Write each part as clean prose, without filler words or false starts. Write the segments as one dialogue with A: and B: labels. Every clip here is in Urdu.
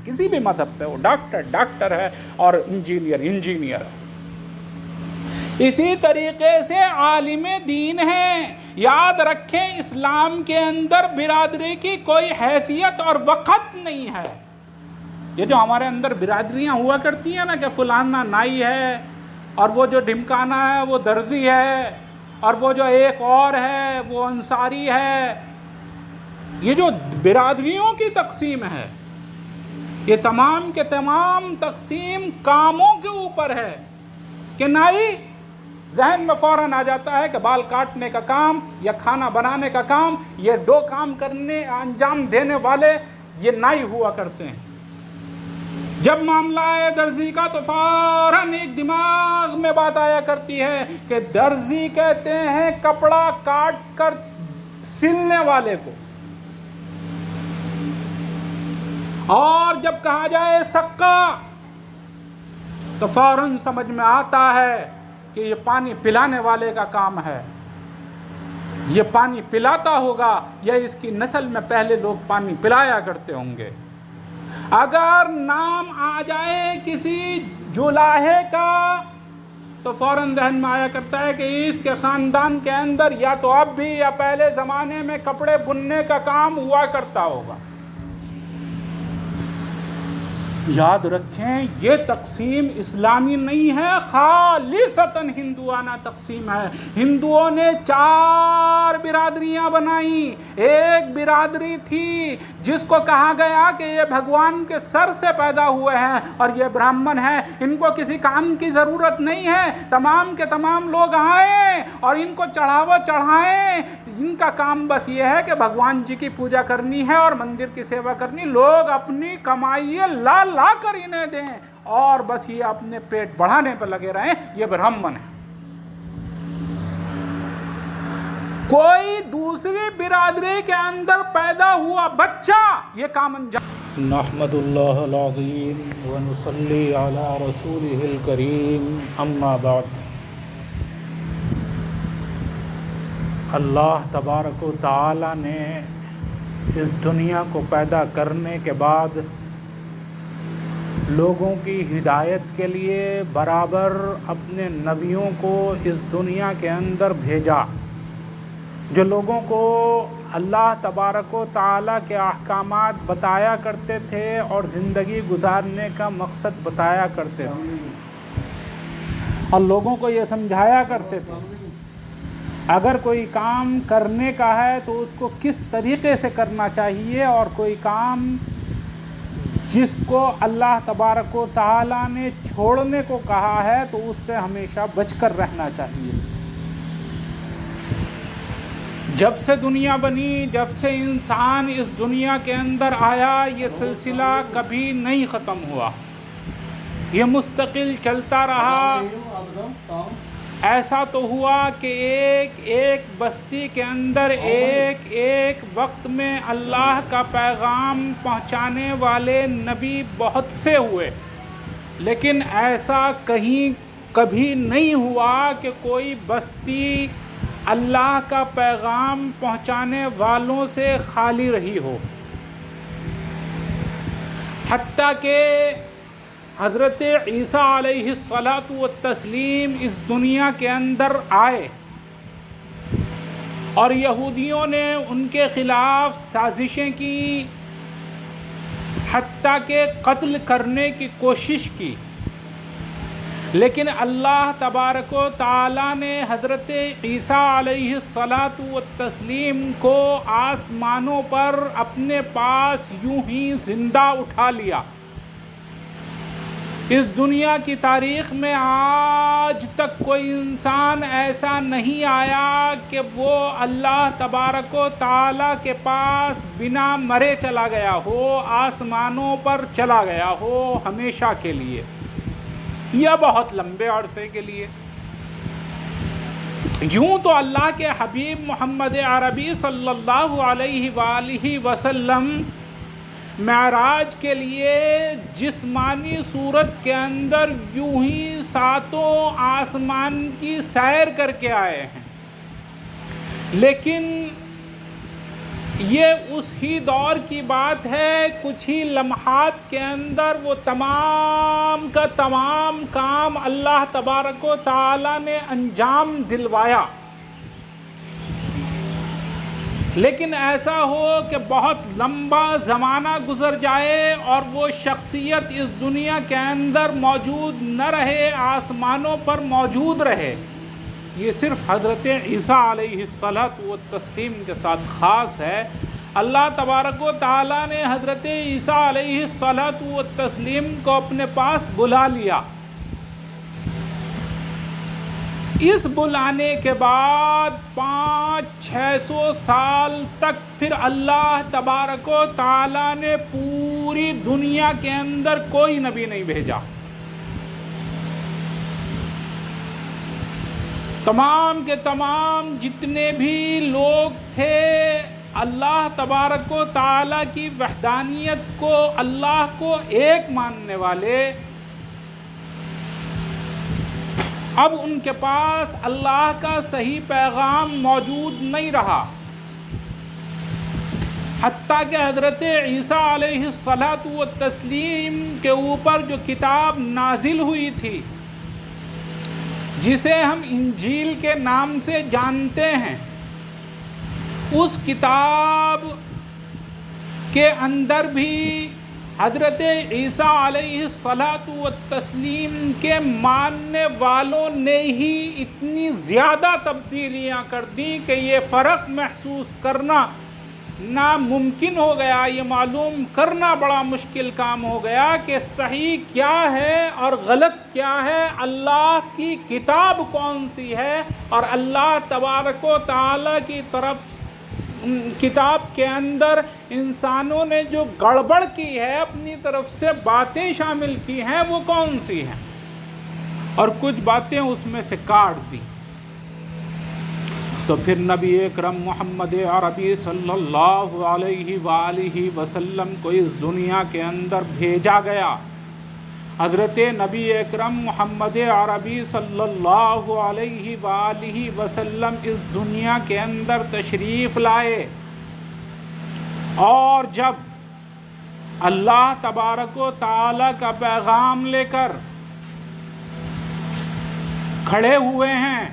A: کسی بھی مذہب سے، وہ ڈاکٹر ہے اور انجینئر ہے۔ اسی طریقے سے عالم دین ہیں۔ یاد رکھیں اسلام کے اندر برادری کی کوئی حیثیت اور وقت نہیں ہے۔ یہ جو ہمارے اندر برادریاں ہوا کرتی ہیں نا کہ فلانا نائی ہے اور وہ جو ڈھمکانا ہے وہ درزی ہے اور وہ جو ایک اور ہے وہ انصاری ہے، یہ جو برادریوں کی تقسیم ہے، یہ تمام کے تمام تقسیم کاموں کے اوپر ہے کہ نائی ذہن میں فوراً آ جاتا ہے کہ بال کاٹنے کا کام یا کھانا بنانے کا کام، یہ دو کام انجام دینے والے یہ نائی ہوا کرتے ہیں۔ جب معاملہ ہے درزی کا تو فوراً ایک دماغ میں بات آیا کرتی ہے کہ درزی کہتے ہیں کپڑا کاٹ کر سلنے والے کو، اور جب کہا جائے سقا تو فوراً سمجھ میں آتا ہے کہ یہ پانی پلانے والے کا کام ہے، یہ پانی پلاتا ہوگا یا اس کی نسل میں پہلے لوگ پانی پلایا کرتے ہوں گے۔ اگر نام آ جائے کسی جولاہے کا تو فوراً ذہن میں آیا کرتا ہے کہ اس کے خاندان کے اندر یا تو اب بھی یا پہلے زمانے میں کپڑے بننے کا کام ہوا کرتا ہوگا۔ یاد رکھیں یہ تقسیم اسلامی نہیں ہے، خالصتاً ہندوانہ تقسیم ہے۔ ہندوؤں نے 4 برادریاں بنائیں۔ ایک برادری تھی جس کو کہا گیا کہ یہ بھگوان کے سر سے پیدا ہوئے ہیں اور یہ برہمن ہیں، ان کو کسی کام کی ضرورت نہیں ہے، تمام کے تمام لوگ آئیں اور ان کو چڑھاوا چڑھائیں، ان کا کام بس یہ ہے کہ بھگوان جی کی پوجا کرنی ہے اور مندر کی سیوا کرنی، لوگ اپنی کمائی لا کر انہیں دیں اور بس یہ اپنے پیٹ بڑھانے پر لگے رہیں، یہ برہمن ہے۔ کوئی دوسری برادری کے اندر پیدا ہوا بچہ یہ کام انجام۔ نحمد اللہ العظیم ونصلی علی رسولہ الکریم، اما بعد۔ اللہ تبارک و تعالی نے اس دنیا کو پیدا کرنے کے بعد لوگوں کی ہدایت کے لیے برابر اپنے نبیوں کو اس دنیا کے اندر بھیجا، جو لوگوں کو اللہ تبارک و تعالیٰ کے احکامات بتایا کرتے تھے اور زندگی گزارنے کا مقصد بتایا کرتے تھے اور لوگوں کو یہ سمجھایا کرتے تھے اگر کوئی کام کرنے کا ہے تو اس کو کس طریقے سے کرنا چاہیے، اور کوئی کام جس کو اللہ تبارک و تعالیٰ نے چھوڑنے کو کہا ہے تو اس سے ہمیشہ بچ کر رہنا چاہیے۔ جب سے دنیا بنی، جب سے انسان اس دنیا کے اندر آیا، یہ سلسلہ کبھی نہیں ختم ہوا، یہ مستقل چلتا رہا۔ ایسا تو ہوا کہ ایک بستی کے اندر ایک وقت میں اللہ کا پیغام پہنچانے والے نبی بہت سے ہوئے، لیکن ایسا کہیں کبھی نہیں ہوا کہ کوئی بستی اللہ کا پیغام پہنچانے والوں سے خالی رہی ہو، حتیٰ کہ حضرت عیسیٰ علیہ الصلاۃ والتسلیم اس دنیا کے اندر آئے اور یہودیوں نے ان کے خلاف سازشیں کی، حتیٰ کہ قتل کرنے کی کوشش کی، لیکن اللہ تبارک و تعالیٰ نے حضرت عیسیٰ علیہ الصلاۃ والتسلیم کو آسمانوں پر اپنے پاس یوں ہی زندہ اٹھا لیا۔ اس دنیا کی تاریخ میں آج تک کوئی انسان ایسا نہیں آیا کہ وہ اللہ تبارک و تعالیٰ کے پاس بنا مرے چلا گیا ہو، آسمانوں پر چلا گیا ہو ہمیشہ کے لیے یا بہت لمبے عرصے کے لیے۔ یوں تو اللہ کے حبیب محمد عربی صلی اللہ علیہ وآلہ وسلم معراج کے لیے جسمانی صورت کے اندر یوں ہی 7 آسمان کی سیر کر کے آئے ہیں، لیکن یہ اس ہی دور کی بات ہے، کچھ ہی لمحات کے اندر وہ تمام کا تمام کام اللہ تبارک و تعالی نے انجام دلوایا۔ لیکن ایسا ہو کہ بہت لمبا زمانہ گزر جائے اور وہ شخصیت اس دنیا کے اندر موجود نہ رہے، آسمانوں پر موجود رہے، یہ صرف حضرت عیسیٰ علیہ السلام کے ساتھ خاص ہے۔ اللہ تبارک و تعالیٰ نے حضرت عیسیٰ علیہ السلام کو اپنے پاس بلا لیا۔ اس بلانے کے بعد 500-600 سال تک پھر اللہ تبارک و تعالیٰ نے پوری دنیا کے اندر کوئی نبی نہیں بھیجا۔ تمام کے تمام جتنے بھی لوگ تھے اللہ تبارک و تعالیٰ کی وحدانیت کو، اللہ کو ایک ماننے والے، اب ان کے پاس اللہ کا صحیح پیغام موجود نہیں رہا، حتیٰ کہ حضرت عیسیٰ علیہ السلام کے اوپر جو کتاب نازل ہوئی تھی، جسے ہم انجیل کے نام سے جانتے ہیں، اس کتاب کے اندر بھی حضرت عیسیٰ علیہ السلام کے ماننے والوں نے ہی اتنی زیادہ تبدیلیاں کر دیں کہ یہ فرق محسوس کرنا ناممکن ہو گیا، یہ معلوم کرنا بڑا مشکل کام ہو گیا کہ صحیح کیا ہے اور غلط کیا ہے، اللہ کی کتاب کون سی ہے، اور اللہ تبارک و تعالیٰ کی طرف کتاب کے اندر انسانوں نے جو گڑبڑ کی ہے، اپنی طرف سے باتیں شامل کی ہیں، وہ کون سی ہیں، اور کچھ باتیں اس میں سے کاٹ دی۔ تو پھر نبی اکرم محمد عربی صلی اللہ علیہ وآلہ وسلم کو اس دنیا کے اندر بھیجا گیا۔ حضرت نبی اکرم محمد عربی صلی اللہ علیہ وآلہ وسلم اس دنیا کے اندر تشریف لائے، اور جب اللہ تبارک و تعالیٰ کا پیغام لے کر کھڑے ہوئے ہیں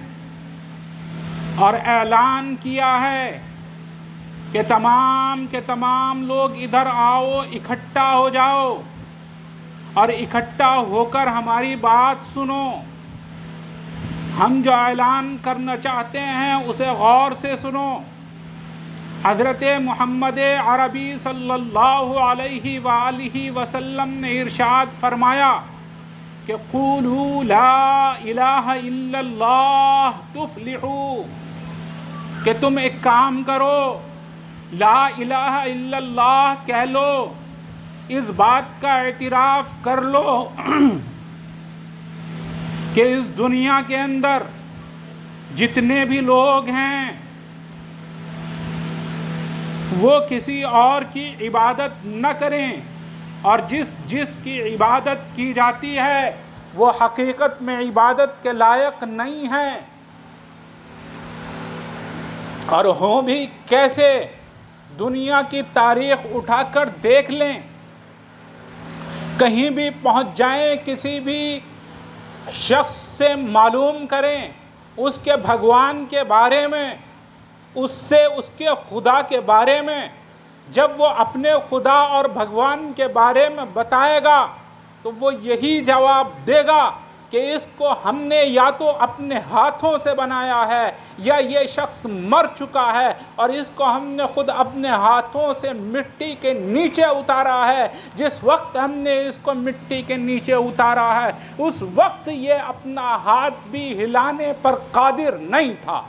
A: اور اعلان کیا ہے کہ تمام کے تمام لوگ ادھر آؤ، اکٹھا ہو جاؤ اور اکٹھا ہو کر ہماری بات سنو، ہم جو اعلان کرنا چاہتے ہیں اسے غور سے سنو۔ حضرت محمد عربی صلی اللہ علیہ وآلہ وسلم نے ارشاد فرمایا کہ قولوا لا الہ الا اللہ تفلحوا، کہ تم ایک کام کرو، لا الہ الا اللہ کہہ لو، اس بات کا اعتراف کر لو کہ اس دنیا کے اندر جتنے بھی لوگ ہیں وہ کسی اور کی عبادت نہ کریں، اور جس کی عبادت کی جاتی ہے وہ حقیقت میں عبادت کے لائق نہیں ہے، اور ہوں بھی کیسے، دنیا کی تاریخ اٹھا کر دیکھ لیں، کہیں بھی پہنچ جائیں، کسی بھی شخص سے معلوم کریں اس کے بھگوان کے بارے میں، اس سے اس کے خدا کے بارے میں، جب وہ اپنے خدا اور بھگوان کے بارے میں بتائے گا تو وہ یہی جواب دے گا کہ اس کو ہم نے یا تو اپنے ہاتھوں سے بنایا ہے یا یہ شخص مر چکا ہے اور اس کو ہم نے خود اپنے ہاتھوں سے مٹی کے نیچے اتارا ہے۔ جس وقت ہم نے اس کو مٹی کے نیچے اتارا ہے اس وقت یہ اپنا ہاتھ بھی ہلانے پر قادر نہیں تھا۔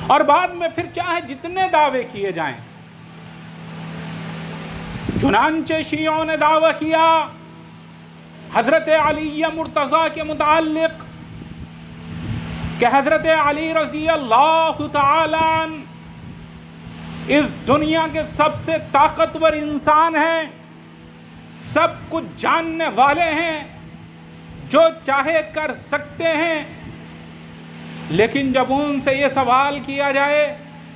A: اور بعد میں پھر چاہے جتنے دعوے کیے جائیں، چنانچہ شیعوں نے دعویٰ کیا حضرت علی مرتضیٰ کے متعلق کہ حضرت علی رضی اللہ تعالیٰ عنہ اس دنیا کے سب سے طاقتور انسان ہیں، سب کچھ جاننے والے ہیں، جو چاہے کر سکتے ہیں. لیکن جب ان سے یہ سوال کیا جائے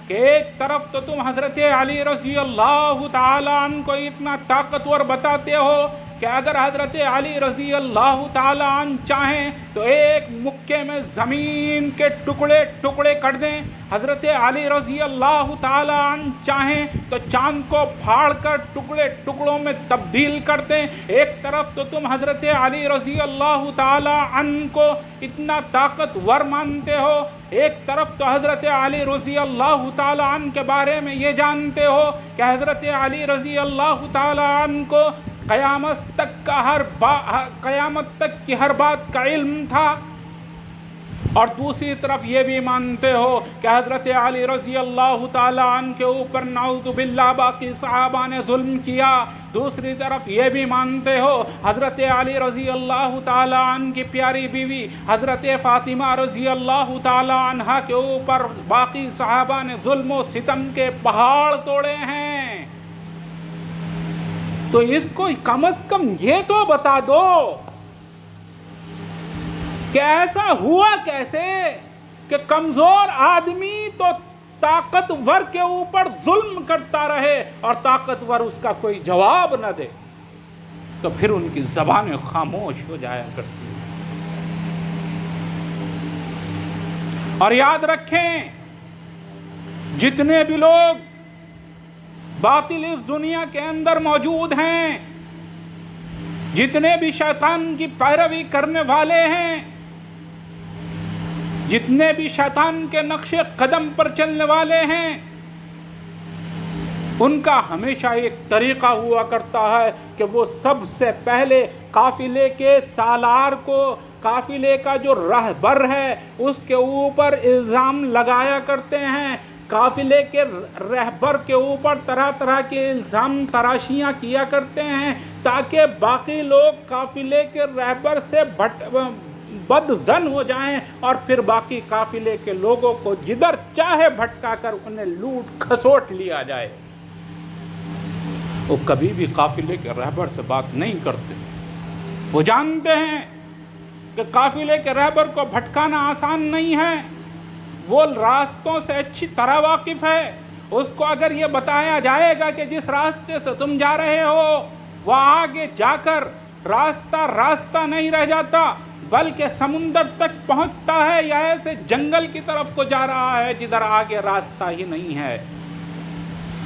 A: کہ ایک طرف تو تم حضرت علی رضی اللہ تعالیٰ عنہ کو اتنا طاقتور بتاتے ہو کہ اگر حضرت علی رضی اللہ تعالیٰ عنہ چاہیں تو ایک مکے میں زمین کے ٹکڑے ٹکڑے کر دیں، حضرت علی رضی اللہ تعالیٰ عنہ چاہیں تو چاند کو پھاڑ کر ٹکڑے ٹکڑوں میں تبدیل کر دیں. ایک طرف تو تم حضرت علی رضی اللہ تعالیٰ عنہ کو اتنا طاقتور مانتے ہو، ایک طرف تو حضرت علی رضی اللہ تعالیٰ عنہ کے بارے میں یہ جانتے ہو کہ حضرت علی رضی اللہ تعالیٰ عنہ کو قیامت تک کی ہر بات کا علم تھا، اور دوسری طرف یہ بھی مانتے ہو کہ حضرت علی رضی اللہ تعالیٰ عنہ کے اوپر نعوذ باللہ باقی صحابہ نے ظلم کیا. دوسری طرف یہ بھی مانتے ہو حضرت علی رضی اللہ تعالیٰ عنہ کی پیاری بیوی حضرت فاطمہ رضی اللہ تعالیٰ عنہ کے اوپر باقی صحابہ نے ظلم و ستم کے پہاڑ توڑے ہیں. تو اس کو کم از کم یہ تو بتا دو کہ ایسا ہوا کیسے کہ کمزور آدمی تو طاقتور کے اوپر ظلم کرتا رہے اور طاقتور اس کا کوئی جواب نہ دے. تو پھر ان کی زبانیں خاموش ہو جایا کرتی ہیں. اور یاد رکھیں جتنے بھی لوگ باطل اس دنیا کے اندر موجود ہیں، جتنے بھی شیطان کی پیروی کرنے والے ہیں، جتنے بھی شیطان کے نقش قدم پر چلنے والے ہیں، ان کا ہمیشہ ایک طریقہ ہوا کرتا ہے کہ وہ سب سے پہلے قافلے کے سالار کو، قافلے کا جو رہبر ہے اس کے اوپر الزام لگایا کرتے ہیں. قافلے کے رہبر کے اوپر طرح طرح کے الزام تراشیاں کیا کرتے ہیں تاکہ باقی لوگ قافلے کے رہبر سے بدظن ہو جائیں اور پھر باقی قافلے کے لوگوں کو جدھر چاہے بھٹکا کر انہیں لوٹ کھسوٹ لیا جائے. وہ کبھی بھی قافلے کے رہبر سے بات نہیں کرتے. وہ جانتے ہیں کہ قافلے کے رہبر کو بھٹکانا آسان نہیں ہے. وہ راستوں سے اچھی طرح واقف ہے. اس کو اگر یہ بتایا جائے گا کہ جس راستے سے تم جا رہے ہو وہ آگے جا کر راستہ نہیں رہ جاتا بلکہ سمندر تک پہنچتا ہے یا ایسے جنگل کی طرف کو جا رہا ہے جدھر آگے راستہ ہی نہیں ہے،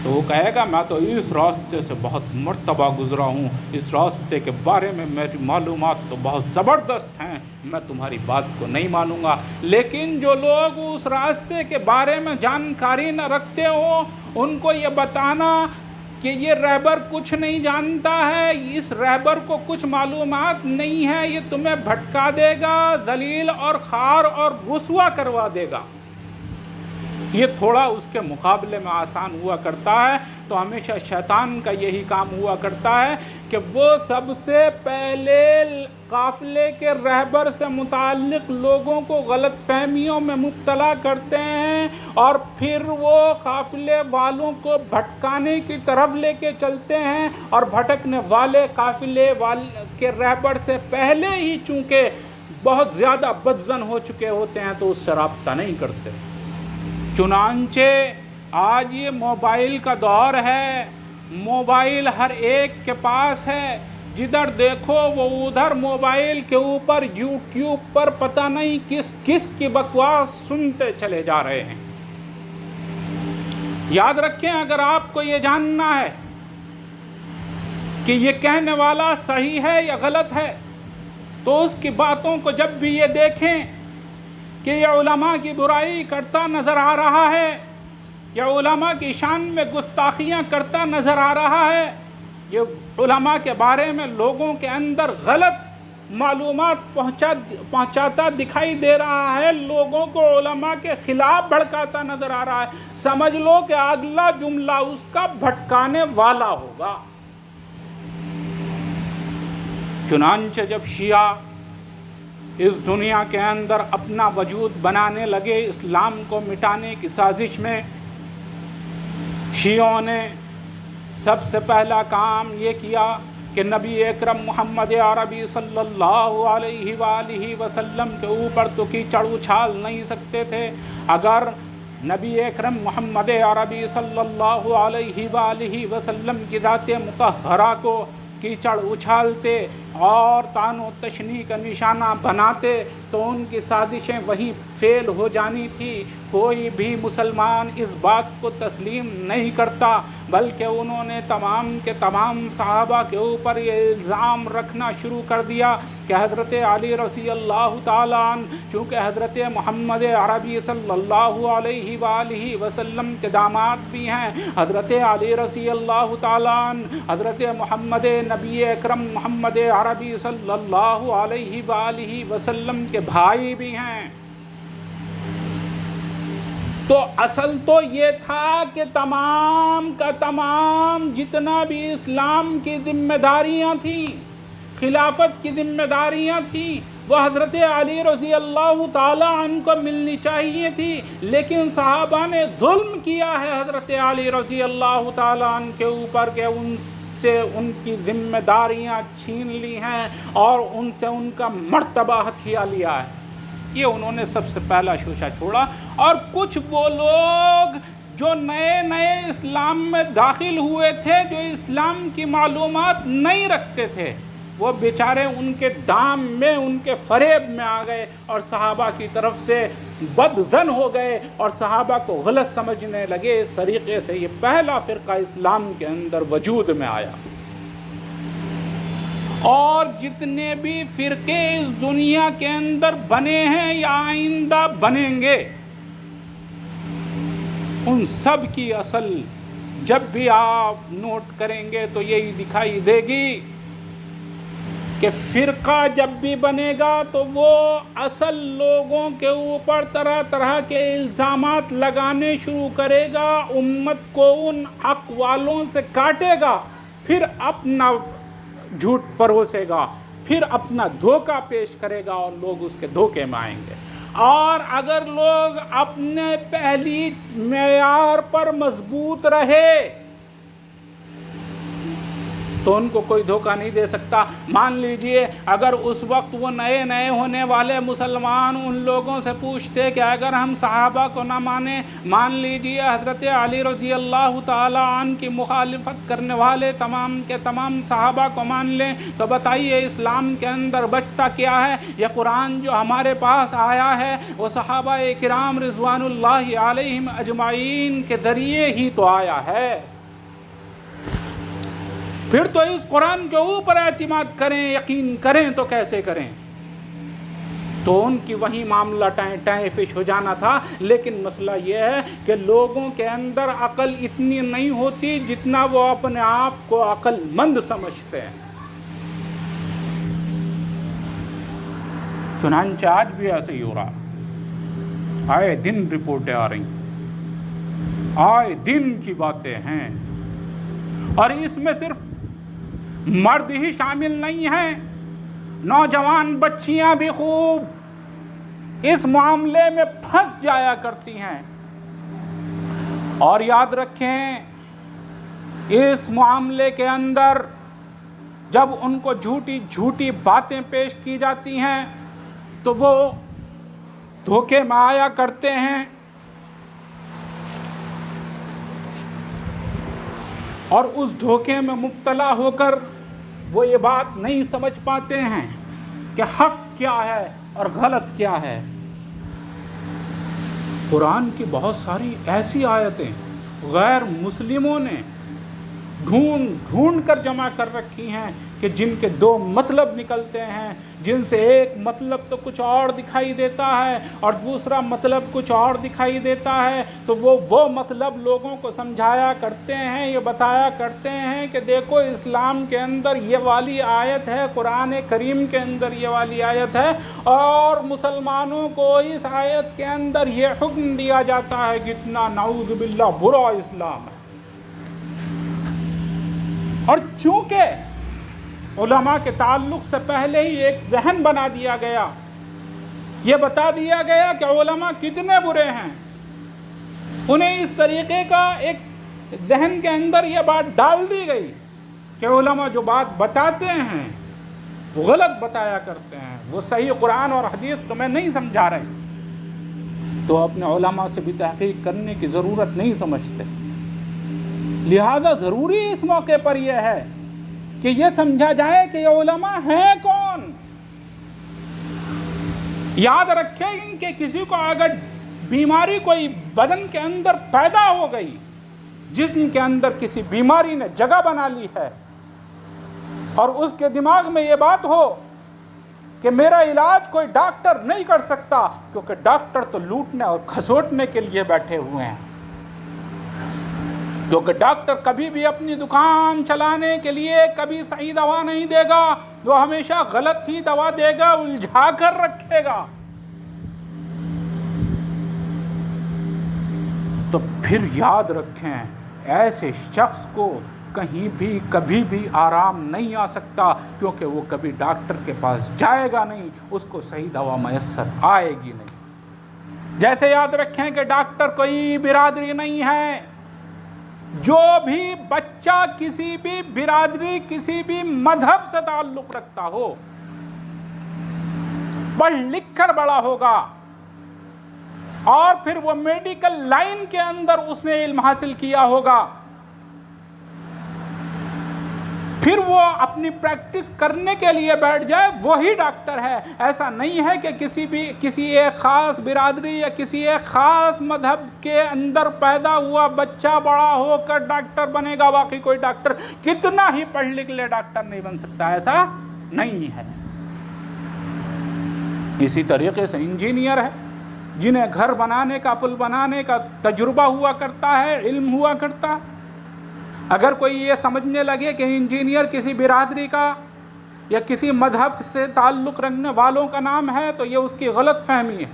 A: تو وہ کہے گا میں تو اس راستے سے بہت مرتبہ گزرا ہوں، اس راستے کے بارے میں میری معلومات تو بہت زبردست ہیں، میں تمہاری بات کو نہیں مانوں گا. لیکن جو لوگ اس راستے کے بارے میں جانکاری نہ رکھتے ہوں ان کو یہ بتانا کہ یہ رہبر کچھ نہیں جانتا ہے، اس رہبر کو کچھ معلومات نہیں ہے، یہ تمہیں بھٹکا دے گا، ذلیل اور خوار اور رسوا کروا دے گا، یہ تھوڑا اس کے مقابلے میں آسان ہوا کرتا ہے. تو ہمیشہ شیطان کا یہی کام ہوا کرتا ہے کہ وہ سب سے پہلے قافلے کے رہبر سے متعلق لوگوں کو غلط فہمیوں میں مبتلا کرتے ہیں اور پھر وہ قافلے والوں کو بھٹکانے کی طرف لے کے چلتے ہیں، اور بھٹکنے والے قافلے والے کے رہبر سے پہلے ہی چونکہ بہت زیادہ بدظن ہو چکے ہوتے ہیں تو اس سے رابطہ نہیں کرتے. چنانچہ آج یہ موبائل کا دور ہے، موبائل ہر ایک کے پاس ہے، جدھر دیکھو وہ ادھر موبائل کے اوپر یوٹیوب پر پتہ نہیں کس کس کی بکواس سنتے چلے جا رہے ہیں. یاد رکھیں اگر آپ کو یہ جاننا ہے کہ یہ کہنے والا صحیح ہے یا غلط ہے تو اس کی باتوں کو جب بھی یہ دیکھیں کہ یہ علماء کی برائی کرتا نظر آ رہا ہے یا علماء کی شان میں گستاخیاں کرتا نظر آ رہا ہے، یہ علماء کے بارے میں لوگوں کے اندر غلط معلومات پہنچاتا دکھائی دے رہا ہے، لوگوں کو علماء کے خلاف بھڑکاتا نظر آ رہا ہے، سمجھ لو کہ اگلا جملہ اس کا بھٹکانے والا ہوگا. چنانچہ جب شیعہ اس دنیا کے اندر اپنا وجود بنانے لگے اسلام کو مٹانے کی سازش میں، شیعوں نے سب سے پہلا کام یہ کیا کہ کہ نبی اکرم محمد عربی صلی اللہ علیہ وآلہ وسلم کے اوپر تو کیچڑ اچھال نہیں سکتے تھے. اگر نبی اکرم محمد عربی صلی اللہ علیہ وآلہ وسلم کی ذات مطہرہ کو کیچڑ اچھالتے اور طعن و تشنیع کا نشانہ بناتے تو ان کی سازشیں وہیں فیل ہو جانی تھی. کوئی بھی مسلمان اس بات کو تسلیم نہیں کرتا، بلکہ انہوں نے تمام کے تمام صحابہ کے اوپر یہ الزام رکھنا شروع کر دیا کہ حضرت علی رضی اللہ تعالیٰ عنہ چونکہ حضرت محمد عربی صلی اللہ علیہ وآلہ وسلم کے داماد بھی ہیں، حضرت علی رضی اللہ تعالیٰ عنہ حضرت محمد نبی اکرم محمد عربی صلی اللہ علیہ وآلہ وسلم کے بھائی بھی ہیں. تو اصل تو یہ تھا کہ تمام کا تمام جتنا بھی اسلام کی ذمہ داریاں تھیں، خلافت کی ذمہ داریاں تھیں، وہ حضرت علی رضی اللہ تعالیٰ عنہ کو ملنی چاہیے تھی. لیکن صحابہ نے ظلم کیا ہے حضرت علی رضی اللہ تعالیٰ عنہ کے اوپر کہ ان سے ان کی ذمہ داریاں چھین لی ہیں اور ان سے ان کا مرتبہ ہتھیا لیا ہے. یہ انہوں نے سب سے پہلا شوشہ چھوڑا. اور کچھ وہ لوگ جو نئے نئے اسلام میں داخل ہوئے تھے، جو اسلام کی معلومات نہیں رکھتے تھے، وہ بیچارے ان کے دام میں ان کے فریب میں آ گئے اور صحابہ کی طرف سے بدظن ہو گئے اور صحابہ کو غلط سمجھنے لگے. اس طریقے سے یہ پہلا فرقہ اسلام کے اندر وجود میں آیا. اور جتنے بھی فرقے اس دنیا کے اندر بنے ہیں یا آئندہ بنیں گے، ان سب کی اصل جب بھی آپ نوٹ کریں گے تو یہی دکھائی دے گی کہ فرقہ جب بھی بنے گا تو وہ اصل لوگوں کے اوپر طرح طرح کے الزامات لگانے شروع کرے گا، امت کو ان حق والوں سے کاٹے گا، پھر اپنا جھوٹ پروسے گا، پھر اپنا دھوکہ پیش کرے گا اور لوگ اس کے دھوکے میں آئیں گے. اور اگر لوگ اپنے پہلی معیار پر مضبوط رہے تو ان کو کوئی دھوکہ نہیں دے سکتا. مان لیجئے اگر اس وقت وہ نئے نئے ہونے والے مسلمان ان لوگوں سے پوچھتے کہ اگر ہم صحابہ کو نہ مانیں، مان لیجئے حضرت علی رضی اللہ تعالیٰ عنہ کی مخالفت کرنے والے تمام کے تمام صحابہ کو مان لیں، تو بتائیے اسلام کے اندر بچتا کیا ہے؟ یہ قرآن جو ہمارے پاس آیا ہے وہ صحابہ کرام رضوان اللہ علیہم اجمعین کے ذریعے ہی تو آیا ہے. پھر تو اس قرآن کے اوپر اعتماد کریں، یقین کریں تو کیسے کریں؟ تو ان کی وہی معاملہ ٹائیں فش ہو جانا تھا. لیکن مسئلہ یہ ہے کہ لوگوں کے اندر عقل اتنی نہیں ہوتی جتنا وہ اپنے آپ کو عقل مند سمجھتے ہیں. چنانچہ آج بھی ایسے ہی ہو رہا. آئے دن رپورٹیں آ رہی، آئے دن کی باتیں ہیں، اور اس میں صرف مرد ہی شامل نہیں ہیں، نوجوان بچیاں بھی خوب اس معاملے میں پھنس جایا کرتی ہیں. اور یاد رکھیں اس معاملے کے اندر جب ان کو جھوٹی جھوٹی باتیں پیش کی جاتی ہیں تو وہ دھوکے میں آیا کرتے ہیں اور اس دھوکے میں مبتلا ہو کر وہ یہ بات نہیں سمجھ پاتے ہیں کہ حق کیا ہے اور غلط کیا ہے. قرآن کی بہت ساری ایسی آیتیں غیر مسلموں نے ڈھونڈ کر جمع کر رکھی ہیں کہ جن کے دو مطلب نکلتے ہیں، جن سے ایک مطلب تو کچھ اور دکھائی دیتا ہے اور دوسرا مطلب کچھ اور دکھائی دیتا ہے. تو وہ مطلب لوگوں کو سمجھایا کرتے ہیں، یہ بتایا کرتے ہیں کہ دیکھو اسلام کے اندر یہ والی آیت ہے، قرآن کریم کے اندر یہ والی آیت ہے، اور مسلمانوں کو اس آیت کے اندر یہ حکم دیا جاتا ہے. کتنا نعوذ باللہ برا اسلام ہے. اور چونکہ علماء کے تعلق سے پہلے ہی ایک ذہن بنا دیا گیا، یہ بتا دیا گیا کہ علماء کتنے برے ہیں، انہیں اس طریقے کا ایک ذہن کے اندر یہ بات ڈال دی گئی کہ علماء جو بات بتاتے ہیں وہ غلط بتایا کرتے ہیں، وہ صحیح قرآن اور حدیث تمہیں نہیں سمجھا رہے، تو اپنے علماء سے بھی تحقیق کرنے کی ضرورت نہیں سمجھتے۔ لہذا ضروری اس موقع پر یہ ہے کہ یہ سمجھا جائے کہ یہ علماء ہیں کون۔ یاد رکھیں کہ کسی کو اگر بیماری کوئی بدن کے اندر پیدا ہو گئی، جسم کے اندر کسی بیماری نے جگہ بنا لی ہے، اور اس کے دماغ میں یہ بات ہو کہ میرا علاج کوئی ڈاکٹر نہیں کر سکتا، کیونکہ ڈاکٹر تو لوٹنے اور کھسوٹنے کے لیے بیٹھے ہوئے ہیں، کیونکہ ڈاکٹر کبھی بھی اپنی دکان چلانے کے لیے کبھی صحیح دوا نہیں دے گا، وہ ہمیشہ غلط ہی دوا دے گا، الجھا کر رکھے گا۔ تو پھر یاد رکھیں ایسے شخص کو کہیں بھی کبھی بھی آرام نہیں آ سکتا، کیونکہ وہ کبھی ڈاکٹر کے پاس جائے گا نہیں، اس کو صحیح دوا میسر آئے گی نہیں۔ جیسے یاد رکھیں کہ ڈاکٹر کوئی برادری نہیں ہے، جو بھی بچہ کسی بھی برادری کسی بھی مذہب سے تعلق رکھتا ہو، پڑھ لکھ کر بڑا ہوگا، اور پھر وہ میڈیکل لائن کے اندر اس نے علم حاصل کیا ہوگا، پھر وہ اپنی پریکٹس کرنے کے لیے بیٹھ جائے، وہی ڈاکٹر ہے۔ ایسا نہیں ہے کہ کسی ایک خاص برادری یا کسی ایک خاص مذہب کے اندر پیدا ہوا بچہ بڑا ہو کر ڈاکٹر بنے گا، واقعی کوئی ڈاکٹر کتنا ہی پڑھ لکھ لے ڈاکٹر نہیں بن سکتا، ایسا نہیں ہے۔ اسی طریقے سے انجینئر ہے، جنہیں گھر بنانے کا پل بنانے کا تجربہ ہوا کرتا ہے، علم ہوا کرتا ہے۔ اگر کوئی یہ سمجھنے لگے کہ انجینئر کسی برادری کا یا کسی مذہب سے تعلق رکھنے والوں کا نام ہے، تو یہ اس کی غلط فہمی ہے۔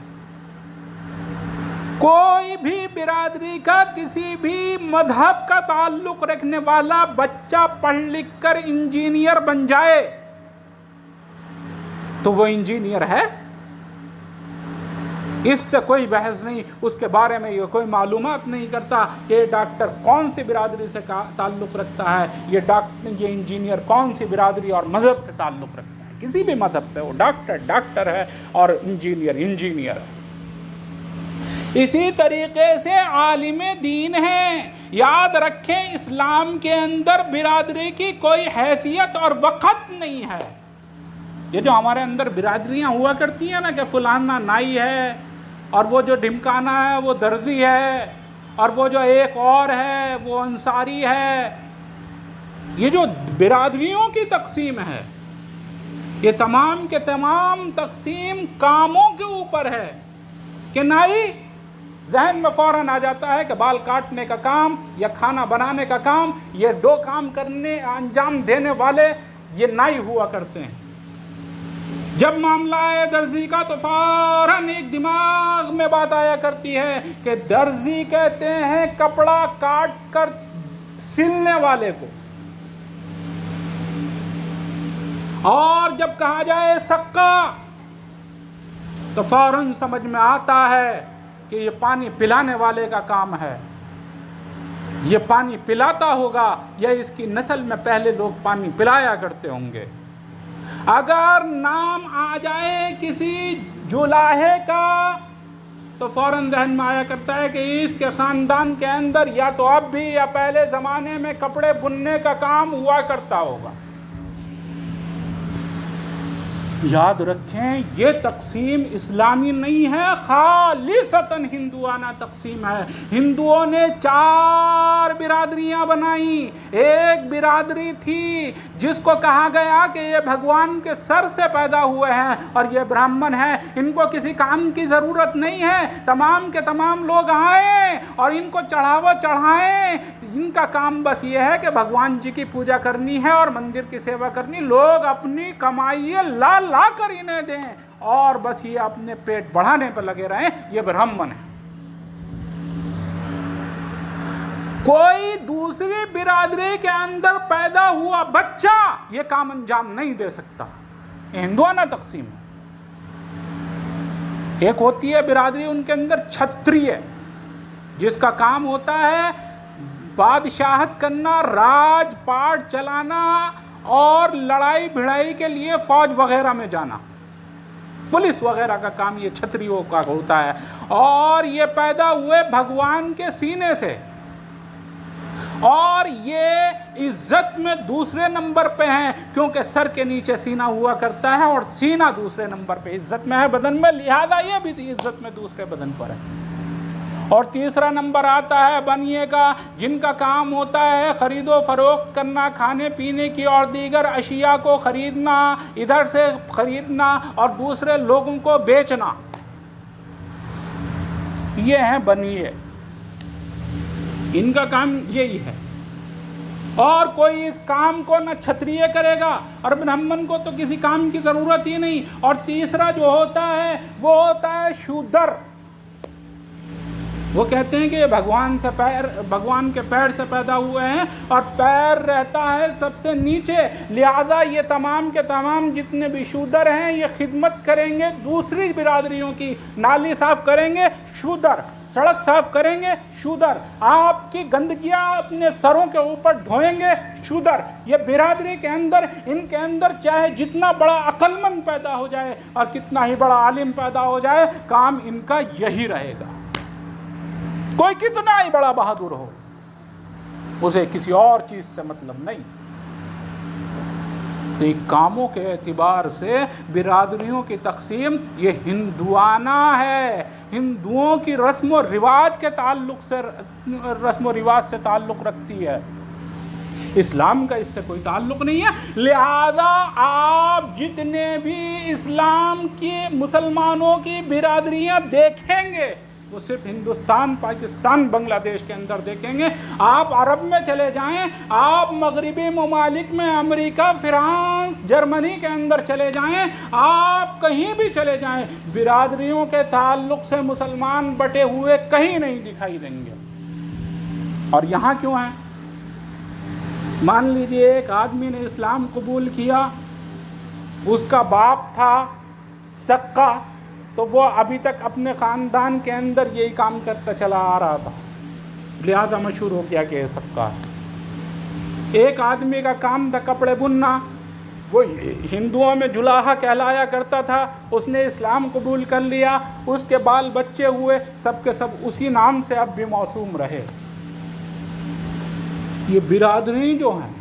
A: کوئی بھی برادری کا کسی بھی مذہب کا تعلق رکھنے والا بچہ پڑھ لکھ کر انجینئر بن جائے تو وہ انجینئر ہے، اس سے کوئی بحث نہیں، اس کے بارے میں یہ کوئی معلومات نہیں کرتا کہ یہ ڈاکٹر کون سی برادری سے تعلق رکھتا ہے، یہ انجینئر کون سی برادری اور مذہب سے تعلق رکھتا ہے۔ کسی بھی مذہب سے وہ ڈاکٹر ہے اور انجینئر ہے۔ اسی طریقے سے عالم دین ہیں۔ یاد رکھیں اسلام کے اندر برادری کی کوئی حیثیت اور وقت نہیں ہے۔ یہ جو ہمارے اندر برادریاں ہوا کرتی ہیں نا کہ فلانا نائی ہے، اور وہ جو ڈھمکانا ہے وہ درزی ہے، اور وہ جو ایک اور ہے وہ انصاری ہے، یہ جو برادریوں کی تقسیم ہے، یہ تمام کے تمام تقسیم کاموں کے اوپر ہے کہ نائی ذہن میں فوراً آ جاتا ہے کہ بال کاٹنے کا کام یا کھانا بنانے کا کام، یہ دو کام انجام دینے والے یہ نائی ہوا کرتے ہیں۔ جب معاملہ ہے درزی کا تو فوراً ایک دماغ میں بات آیا کرتی ہے کہ درزی کہتے ہیں کپڑا کاٹ کر سلنے والے کو، اور جب کہا جائے سقا تو فوراً سمجھ میں آتا ہے کہ یہ پانی پلانے والے کا کام ہے، یہ پانی پلاتا ہوگا یا اس کی نسل میں پہلے لوگ پانی پلایا کرتے ہوں گے۔ اگر نام آ جائے کسی جولاہے کا تو فوراً ذہن میں آیا کرتا ہے کہ اس کے خاندان کے اندر یا تو اب بھی یا پہلے زمانے میں کپڑے بننے کا کام ہوا کرتا ہوگا۔ یاد رکھیں یہ تقسیم اسلامی نہیں ہے، خالصتاً ہندوانہ تقسیم ہے۔ ہندوؤں نے 4 برادریاں بنائیں۔ ایک برادری تھی جس کو کہا گیا کہ یہ بھگوان کے سر سے پیدا ہوئے ہیں اور یہ برہمن ہیں، ان کو کسی کام کی ضرورت نہیں ہے، تمام کے تمام لوگ آئیں اور ان کو چڑھاوا چڑھائیں، ان کا کام بس یہ ہے کہ بھگوان جی کی پوجا کرنی ہے اور مندر کی سیوا کرنی، لوگ اپنی کمائی لا کر انہیں دیں اور بس یہ اپنے پیٹ بڑھانے پر لگے رہیں، یہ برہمن ہے۔ کوئی دوسری برادری کے اندر پیدا ہوا بچہ یہ کام انجام نہیں دے سکتا۔ ہندوانہ تقسیم ہے۔ ایک ہوتی ہے برادری ان کے اندر چھتری ہے، جس کا کام ہوتا ہے بادشاہت کرنا، راج پاٹ چلانا اور لڑائی بھڑائی کے لیے فوج وغیرہ میں جانا، پولیس وغیرہ کا کام یہ چھتریوں کا ہوتا ہے، اور یہ پیدا ہوئے بھگوان کے سینے سے، اور یہ عزت میں دوسرے نمبر پہ ہیں کیونکہ سر کے نیچے سینہ ہوا کرتا ہے اور سینہ دوسرے نمبر پہ عزت میں ہے بدن میں، لہذا یہ بھی عزت میں دوسرے بدن پر ہے۔ اور تیسرا نمبر آتا ہے بنیے کا، جن کا کام ہوتا ہے خرید و فروخت کرنا، کھانے پینے کی اور دیگر اشیاء کو خریدنا، ادھر سے خریدنا اور دوسرے لوگوں کو بیچنا، یہ ہیں بنیے، ان کا کام یہی ہے۔ اور کوئی اس کام کو نہ چھتریے کرے گا، اور برہمن کو تو کسی کام کی ضرورت ہی نہیں۔ اور تیسرا جو ہوتا ہے وہ ہوتا ہے شودر، وہ کہتے ہیں کہ یہ بھگوان کے پیر سے پیدا ہوئے ہیں اور پیر رہتا ہے سب سے نیچے، لہذا یہ تمام کے تمام جتنے بھی شودر ہیں یہ خدمت کریں گے دوسری برادریوں کی، نالی صاف کریں گے شودر، سڑک صاف کریں گے شودر، آپ کی گندگیاں اپنے سروں کے اوپر ڈھوئیں گے شودر۔ یہ برادری کے اندر، ان کے اندر چاہے جتنا بڑا عقل مند پیدا ہو جائے اور کتنا ہی بڑا عالم پیدا ہو جائے، کام ان کا یہی رہے گا۔ کوئی کتنا ہی بڑا بہادر ہو، اسے کسی اور چیز سے مطلب نہیں۔ تو کاموں کے اعتبار سے برادریوں کی تقسیم یہ ہندوانہ ہے، ہندوؤں کی رسم و رواج کے تعلق سے، رسم و رواج سے تعلق رکھتی ہے، اسلام کا اس سے کوئی تعلق نہیں ہے۔ لہذا آپ جتنے بھی اسلام کی مسلمانوں کی برادریاں دیکھیں گے وہ صرف ہندوستان، پاکستان، بنگلہ دیش کے اندر دیکھیں گے۔ آپ عرب میں چلے جائیں، آپ مغربی ممالک میں، امریکہ، فرانس، جرمنی کے اندر چلے جائیں، آپ کہیں بھی چلے جائیں، برادریوں کے تعلق سے مسلمان بٹے ہوئے کہیں نہیں دکھائی دیں گے۔ اور یہاں کیوں ہیں؟ مان لیجئے ایک آدمی نے اسلام قبول کیا، اس کا باپ تھا سکا، تو وہ ابھی تک اپنے خاندان کے اندر یہی کام کرتا چلا آ رہا تھا، لہذا مشہور ہو گیا کہ یہ سکا ہے۔ ایک آدمی کا کام تھا کپڑے بننا، وہ ہندوؤں میں جلاہا کہلایا کرتا تھا، اس نے اسلام قبول کر لیا، اس کے بال بچے ہوئے، سب کے سب اسی نام سے اب بھی موسوم رہے۔ یہ برادری جو ہیں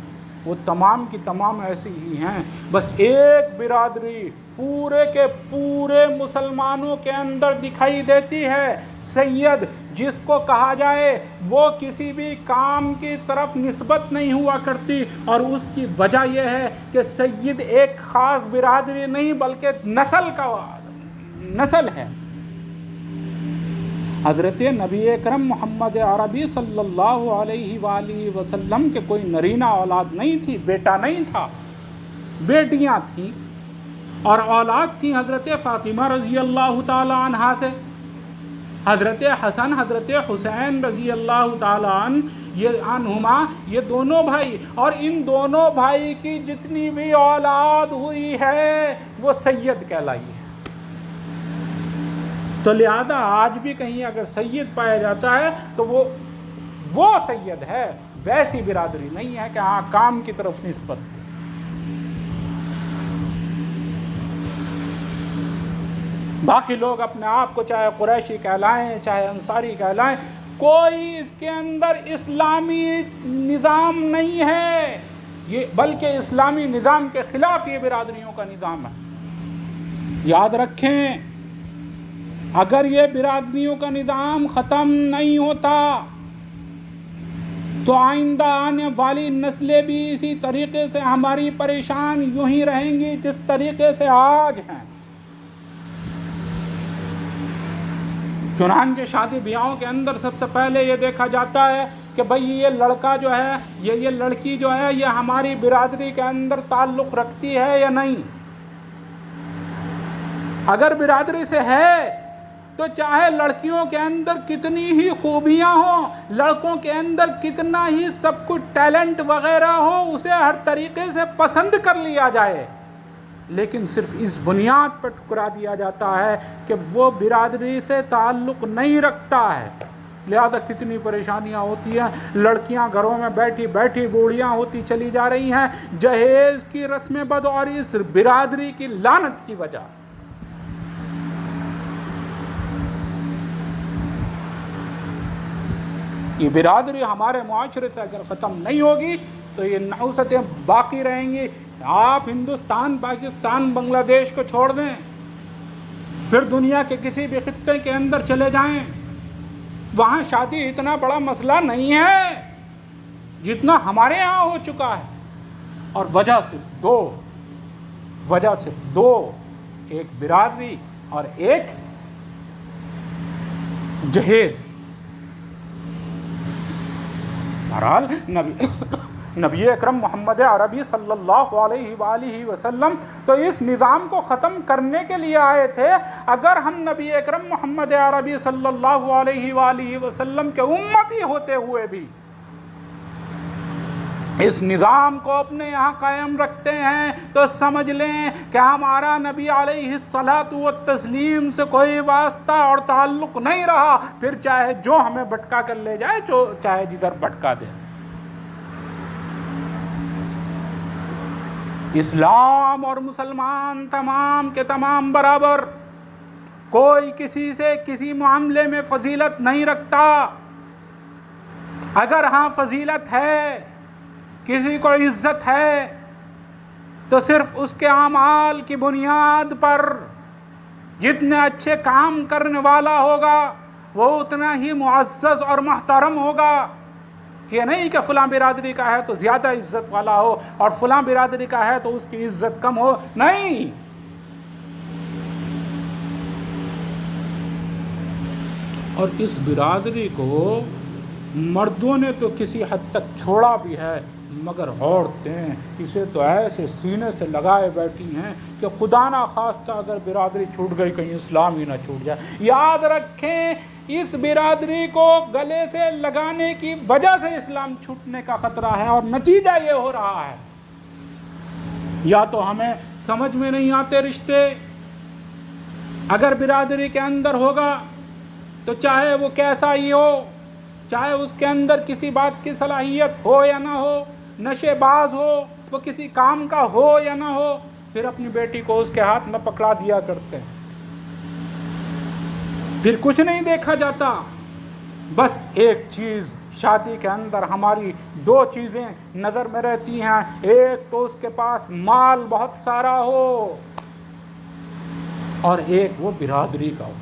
A: وہ تمام کی تمام ایسی ہی ہیں، بس ایک برادری پورے کے پورے مسلمانوں کے اندر دکھائی دیتی ہے، سید جس کو کہا جائے، وہ کسی بھی کام کی طرف نسبت نہیں ہوا کرتی، اور اس کی وجہ یہ ہے کہ سید ایک خاص برادری نہیں بلکہ نسل ہے۔ حضرت نبی اکرم محمد عربی صلی اللہ علیہ وآلہ وسلم کے کوئی نرینہ اولاد نہیں تھی، بیٹا نہیں تھا، بیٹیاں تھیں، اور اولاد تھی حضرت فاطمہ رضی اللہ تعالی عنہا سے، حضرت حسن، حضرت حسین رضی اللہ تعالی عنہما، یہ دونوں بھائی، اور ان دونوں بھائی کی جتنی بھی اولاد ہوئی ہے وہ سید کہلائی ہے۔ تو لہذا آج بھی کہیں اگر سید پایا جاتا ہے تو وہ سید ہے، ویسی برادری نہیں ہے کہ ہاں کام کی طرف نسبت۔ باقی لوگ اپنے آپ کو چاہے قریشی کہلائیں چاہے انصاری کہلائیں، کوئی اس کے اندر اسلامی نظام نہیں ہے، یہ بلکہ اسلامی نظام کے خلاف یہ برادریوں کا نظام ہے۔ یاد رکھیں، اگر یہ برادریوں کا نظام ختم نہیں ہوتا تو آئندہ آنے والی نسلیں بھی اسی طریقے سے ہماری پریشان یوں ہی رہیں گی جس طریقے سے آج ہیں۔ چنانچہ شادی بیاہوں کے اندر سب سے پہلے یہ دیکھا جاتا ہے کہ بھئی یہ لڑکا جو ہے، یہ لڑکی جو ہے، یہ ہماری برادری کے اندر تعلق رکھتی ہے یا نہیں۔ اگر برادری سے ہے تو چاہے لڑکیوں کے اندر کتنی ہی خوبیاں ہوں، لڑکوں کے اندر کتنا ہی سب کچھ ٹیلنٹ وغیرہ ہو، اسے ہر طریقے سے پسند کر لیا جائے، لیکن صرف اس بنیاد پر ٹھکرا دیا جاتا ہے کہ وہ برادری سے تعلق نہیں رکھتا ہے، لہذا کتنی پریشانیاں ہوتی ہیں. لڑکیاں گھروں میں بیٹھی بیٹھی بوڑھیاں ہوتی چلی جا رہی ہیں جہیز کی رسم بد اور اس برادری کی لعنت کی وجہ. یہ برادری ہمارے معاشرے سے اگر ختم نہیں ہوگی تو یہ نحوستیں باقی رہیں گی. آپ ہندوستان، پاکستان، بنگلہ دیش کو چھوڑ دیں، پھر دنیا کے کسی بھی خطے کے اندر چلے جائیں، وہاں شادی اتنا بڑا مسئلہ نہیں ہے جتنا ہمارے ہاں ہو چکا ہے. اور وجہ صرف دو، ایک برادری اور ایک جہیز. بہرحال نبی اکرم محمد عربی صلی اللہ علیہ وآلہ وسلم تو اس نظام کو ختم کرنے کے لیے آئے تھے. اگر ہم نبی اکرم محمد عربی صلی اللہ علیہ وآلہ وسلم کے امتی ہوتے ہوئے بھی اس نظام کو اپنے یہاں قائم رکھتے ہیں تو سمجھ لیں کہ ہمارا نبی علیہ الصلاۃ والتسلیم سے کوئی واسطہ اور تعلق نہیں رہا. پھر چاہے جو ہمیں بھٹکا کر لے جائے، چاہے جدھر بھٹکا دے. اسلام اور مسلمان تمام کے تمام برابر، کوئی کسی سے کسی معاملے میں فضیلت نہیں رکھتا. اگر ہاں فضیلت ہے، کسی کو عزت ہے، تو صرف اس کے اعمال کی بنیاد پر. جتنے اچھے کام کرنے والا ہوگا وہ اتنا ہی معزز اور محترم ہوگا. کہ نہیں کہ فلاں برادری کا ہے تو زیادہ عزت والا ہو اور فلاں برادری کا ہے تو اس کی عزت کم ہو. نہیں، اور اس برادری کو مردوں نے تو کسی حد تک چھوڑا بھی ہے، مگر عورتیں اسے تو ایسے سینے سے لگائے بیٹھی ہیں کہ خدا نہ خواستہ اگر برادری چھوٹ گئی کہیں اسلام ہی نہ چھوٹ جائے. یاد رکھیں، اس برادری کو گلے سے لگانے کی وجہ سے اسلام چھوٹنے کا خطرہ ہے، اور نتیجہ یہ ہو رہا ہے. یا تو ہمیں سمجھ میں نہیں آتے رشتے. اگر برادری کے اندر ہوگا تو چاہے وہ کیسا ہی ہو، چاہے اس کے اندر کسی بات کی صلاحیت ہو یا نہ ہو، نشے باز ہو، وہ کسی کام کا ہو یا نہ ہو، پھر اپنی بیٹی کو اس کے ہاتھ میں پکڑا دیا کرتے ہیں. پھر کچھ نہیں دیکھا جاتا. بس ایک چیز شادی کے اندر ہماری دو چیزیں نظر میں رہتی ہیں. ایک تو اس کے پاس مال بہت سارا ہو، اور ایک وہ برادری کا ہو.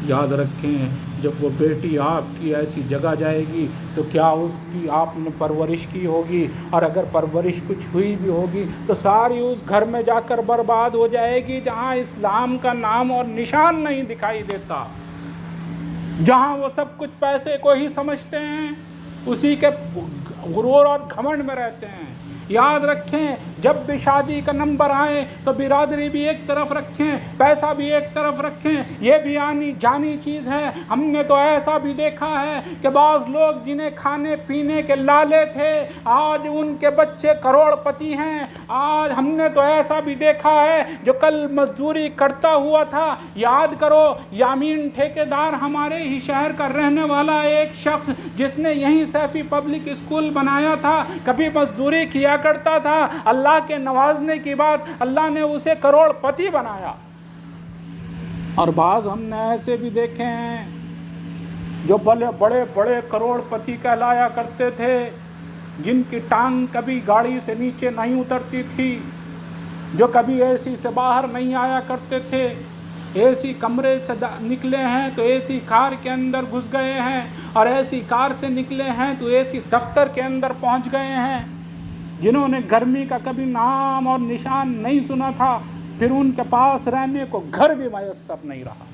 A: یاد رکھیں، جب وہ بیٹی آپ کی ایسی جگہ جائے گی تو کیا اس کی آپ نے پرورش کی ہوگی؟ اور اگر پرورش کچھ ہوئی بھی ہوگی تو ساری اس گھر میں جا کر برباد ہو جائے گی جہاں اسلام کا نام اور نشان نہیں دکھائی دیتا، جہاں وہ سب کچھ پیسے کو ہی سمجھتے ہیں، اسی کے غرور اور گھمنڈ میں رہتے ہیں. یاد رکھیں، جب بھی شادی کا نمبر آئے تو برادری بھی ایک طرف رکھیں، پیسہ بھی ایک طرف رکھیں. یہ بھی جانی چیز ہے. ہم نے تو ایسا بھی دیکھا ہے کہ بعض لوگ جنہیں کھانے پینے کے لالے تھے آج ان کے بچے کروڑ پتی ہیں. آج ہم نے تو ایسا بھی دیکھا ہے جو کل مزدوری کرتا ہوا تھا. یاد کرو، یامین ٹھیکیدار ہمارے ہی شہر کا رہنے والا ایک شخص جس نے یہیں سیفی پبلک اسکول بنایا تھا، کبھی مزدوری کیا کرتا تھا. اللہ کے نوازنے کی بات، اللہ نے اسے کروڑ پتی بنایا. اور بعض ہم نے ایسے بھی دیکھے ہیں جو بڑے بڑے کروڑ پتی کہلایا کرتے تھے، جن کی ٹانگ کبھی گاڑی سے نیچے نہیں اترتی تھی، جو کبھی اے سی سے باہر نہیں آیا کرتے تھے. اے سی کمرے سے نکلے ہیں تو اے سی کار کے اندر گھس گئے ہیں، اور اے سی کار سے نکلے ہیں تو اے سی دفتر کے اندر پہنچ گئے ہیں. جنہوں نے گرمی کا کبھی نام اور نشان نہیں سنا تھا، پھر ان کے پاس رہنے کو گھر بھی میسر نہیں رہا.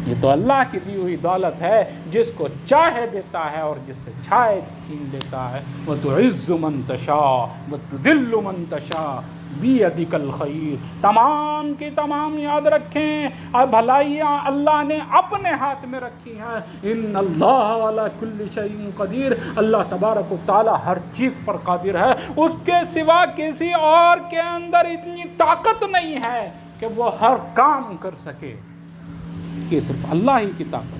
A: یہ تو اللہ کی دی ہوئی دولت ہے، جس کو چاہے دیتا ہے اور جس سے چاہے چھین لیتا ہے. وَتُعِزُّ مَن تَشَاءُ وَتُذِلُّ مَن تَشَاءُ بِيَدِكَ الْخَيْرُ. تمام کی تمام یاد رکھیں، بھلائیاں اللہ نے اپنے ہاتھ میں رکھی ہیں. ان اللہ علی کل شیء قدیر. اللہ تبارک و تعالی ہر چیز پر قادر ہے. اس کے سوا کسی اور کے اندر اتنی طاقت نہیں ہے کہ وہ ہر کام کر سکے. یہ صرف اللہ ہی کی طاقت ہے.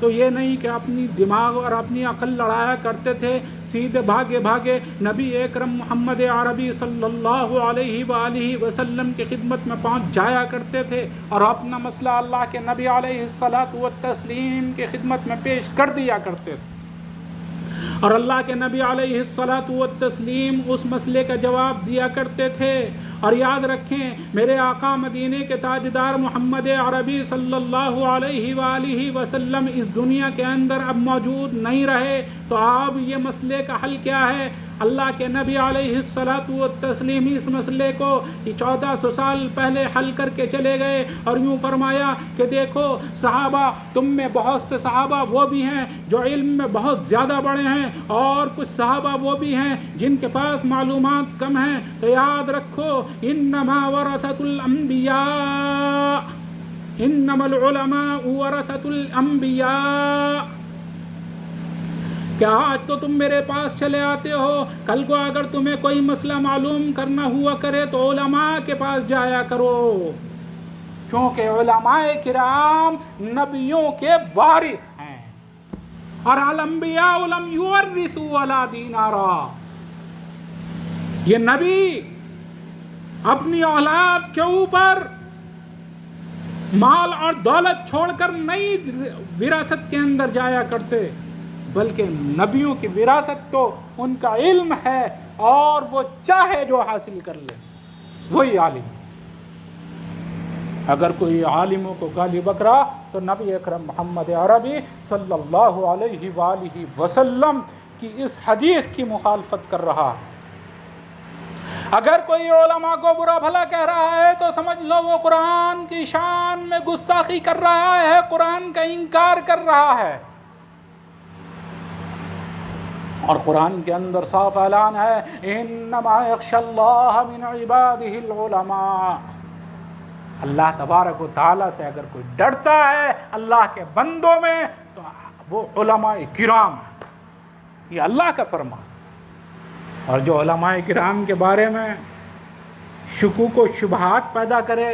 A: تو یہ نہیں کہ اپنی دماغ اور اپنی عقل لڑایا کرتے تھے، سیدھے بھاگے بھاگے نبی اکرم محمد عربی صلی اللہ علیہ وآلہ وسلم کی خدمت میں پہنچ جایا کرتے تھے اور اپنا مسئلہ اللہ کے نبی علیہ الصلاۃ والتسلیم کی خدمت میں پیش کر دیا کرتے تھے، اور اللہ کے نبی علیہ الصلاۃ والتسلیم اس مسئلے کا جواب دیا کرتے تھے۔ اور یاد رکھیں، میرے آقا مدینے کے تاجدار محمد عربی صلی اللہ علیہ وآلہ وسلم اس دنیا کے اندر اب موجود نہیں رہے، تو اب یہ مسئلے کا حل کیا ہے؟ اللہ کے نبی علیہ الصلاۃ والتسلیم اس مسئلے کو 1400 سال پہلے حل کر کے چلے گئے، اور یوں فرمایا کہ دیکھو صحابہ، تم میں بہت سے صحابہ وہ بھی ہیں جو علم میں بہت زیادہ بڑے ہیں، اور کچھ صحابہ وہ بھی ہیں جن کے پاس معلومات کم ہیں، تو یاد رکھو انما ورثۃ الانبیاء، انما العلماء ورثۃ الانبیاء، کہ آج تو تم میرے پاس چلے آتے ہو، کل کو اگر تمہیں کوئی مسئلہ معلوم کرنا ہوا کرے تو علماء کے پاس جایا کرو، کیونکہ علماء کرام نبیوں کے وارث ہیں، اور الانبیاء لم یورثوا ولا دینارا، یہ نبی اپنی اولاد کے اوپر مال اور دولت چھوڑ کر نئی وراثت کے اندر جایا کرتے، بلکہ نبیوں کی وراثت تو ان کا علم ہے، اور وہ چاہے جو حاصل کر لے وہی عالم۔ اگر کوئی عالموں کو گالی بکرا تو نبی اکرم محمد عربی صلی اللہ علیہ وآلہ وسلم کی اس حدیث کی مخالفت کر رہا ہے۔ اگر کوئی علماء کو برا بھلا کہہ رہا ہے تو سمجھ لو وہ قرآن کی شان میں گستاخی کر رہا ہے، قرآن کا انکار کر رہا ہے، اور قرآن کے اندر صاف اعلان ہے انما یخشی اللہ من عبادہ العلماء، اللہ تبارک و تعالیٰ سے اگر کوئی ڈرتا ہے اللہ کے بندوں میں تو وہ علماء کرام ہیں، یہ اللہ کا فرمان۔ اور جو علماء کرام کے بارے میں شکوک و شبہات پیدا کرے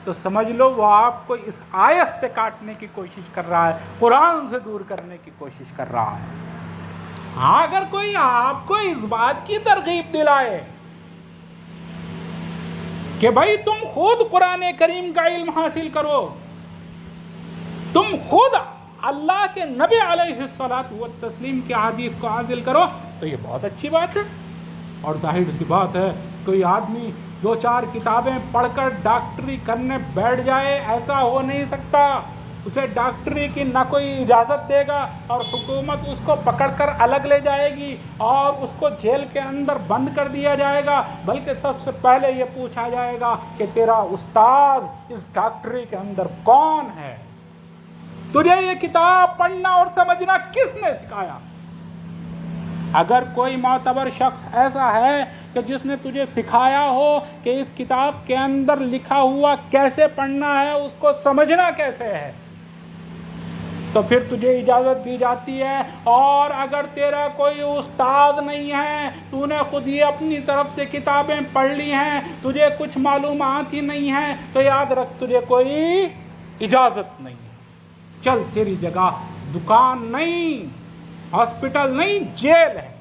A: تو سمجھ لو وہ آپ کو اس آیت سے کاٹنے کی کوشش کر رہا ہے، قرآن سے دور کرنے کی کوشش کر رہا ہے۔ ہاں، اگر کوئی آپ کو اس بات کی ترغیب دلائے کہ بھائی تم خود قرآن کریم کا علم حاصل کرو، تم خود اللہ کے نبی علیہ الصلاۃ والتسلیم کی احادیث کو حاصل کرو، تو یہ بہت اچھی بات ہے۔ اور ظاہر سی بات ہے کوئی آدمی 2-4 کتابیں پڑھ کر ڈاکٹری کرنے بیٹھ جائے، ایسا ہو نہیں سکتا۔ اسے ڈاکٹری کی نہ کوئی اجازت دے گا، اور حکومت اس کو پکڑ کر الگ لے جائے گی اور اس کو جیل کے اندر بند کر دیا جائے گا، بلکہ سب سے پہلے یہ پوچھا جائے گا کہ تیرا استاد اس ڈاکٹری کے اندر کون ہے، تجھے یہ کتاب پڑھنا اور سمجھنا کس نے سکھایا؟ اگر کوئی معتبر شخص ایسا ہے کہ جس نے تجھے سکھایا ہو کہ اس کتاب کے اندر لکھا ہوا کیسے پڑھنا ہے، اس کو سمجھنا کیسے ہے، تو پھر تجھے اجازت دی جاتی ہے۔ اور اگر تیرا کوئی استاد نہیں ہے، تو نے خود ہی اپنی طرف سے کتابیں پڑھ لی ہیں، تجھے کچھ معلومات ہی نہیں ہیں، تو یاد رکھ تجھے کوئی اجازت نہیں ہے، چل تیری جگہ دکان نہیں، ہاسپٹل نہیں، جیل ہے۔